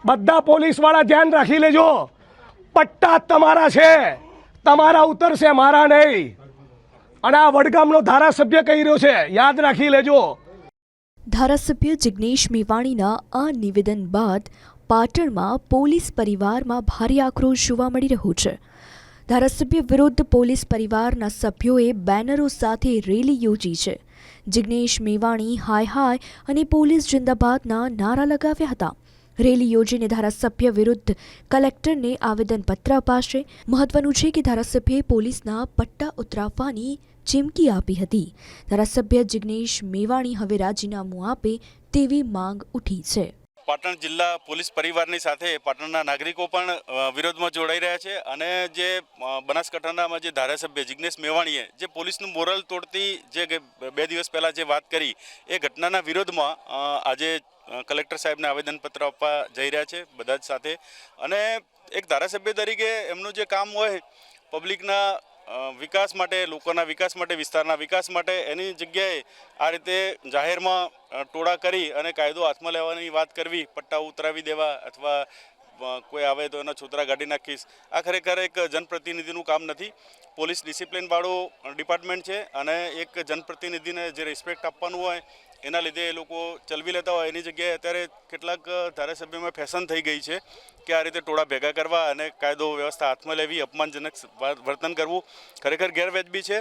બધા પોલીસવાળા ધ્યાન રાખી લેજો, પટ્ટા તમારા છે, તમારા ઉતરશે, મારા નહીં. અને આ વડગામનો ધારાસભ્ય કહી રહ્યો છે, યાદ રાખી લેજો. ધારાસભ્ય જિગ્નેશ મેવાણીના આ નિવેદન બાદ પાટણમાં પોલીસ પરિવારમાં ભારે આક્રોશ જોવા મળી રહ્યો છે. ધારાસભ્ય વિરુદ્ધ પોલીસ પરિવારના સભ્યોએ બેનરો સાથે રેલી યોજી છે. જિગ્નેશ મેવાણી હાય હાય અને પોલીસ જિંદાબાદના નારા લગાવ્યા હતા. રેલી યોજીને ધારાસભ્ય વિરુદ્ધ કલેક્ટરને આવેદનપત્ર અપાશે. મહત્વનું છે કે ધારાસભ્યએ પોલીસના પટ્ટા ઉતરાવવાની ચીમકી આપી હતી. ધારાસભ્ય જિગ્નેશ મેવાણી હવે રાજીનામું આપે તેવી માંગ ઉઠી છે. પાટણ જિલ્લા પોલીસ પરિવારની સાથે પાટણના નાગરિકો પણ વિરોધમાં જોડાઈ રહ્યા છે અને જે બનાસકાંઠાના જે ધારાસભ્ય જિગ્નેશ મેવાણીએ જે પોલીસનું મોરલ તોડતી જે 2 દિવસ પહેલાં જે વાત કરી એ ઘટનાના વિરોધમાં આજે કલેક્ટર સાહેબને આવેદનપત્ર આપવા જઈ રહ્યા છે બધા જ સાથે. અને એક ધારાસભ્ય તરીકે એમનું જે કામ હોય પબ્લિકના વિકાસ માટે, લોકોના વિકાસ માટે, વિસ્તારના વિકાસ માટે, એની જગ્યાએ આ રીતે જાહેરમાં ટોળા કરી અને કાયદો હાથમાં લેવાની વાત કરવી, પટ્ટા ઉતરાવી દેવા અથવા કોઈ આવે તો એના છોતરા કાઢી નાખીશ, આ ખરેખર એક જનપ્રતિનિધિનું કામ નથી. પોલીસ ડિસિપ્લિનવાળું ડિપાર્ટમેન્ટ છે અને એક જનપ્રતિનિધિને જે રિસ્પેક્ટ આપવાનું હોય એના લીધે એ લોકો ચલવી લેતા હોય. એની જગ્યાએ અત્યારે કેટલાક ધારાસભ્યોમાં ફેશન થઈ ગઈ છે કે આ રીતે ટોળા ભેગા કરવા અને કાયદો વ્યવસ્થા હાથમાં લેવી, અપમાનજનક વર્તન કરવું ખરેખર ગેરવ્યાજબી છે.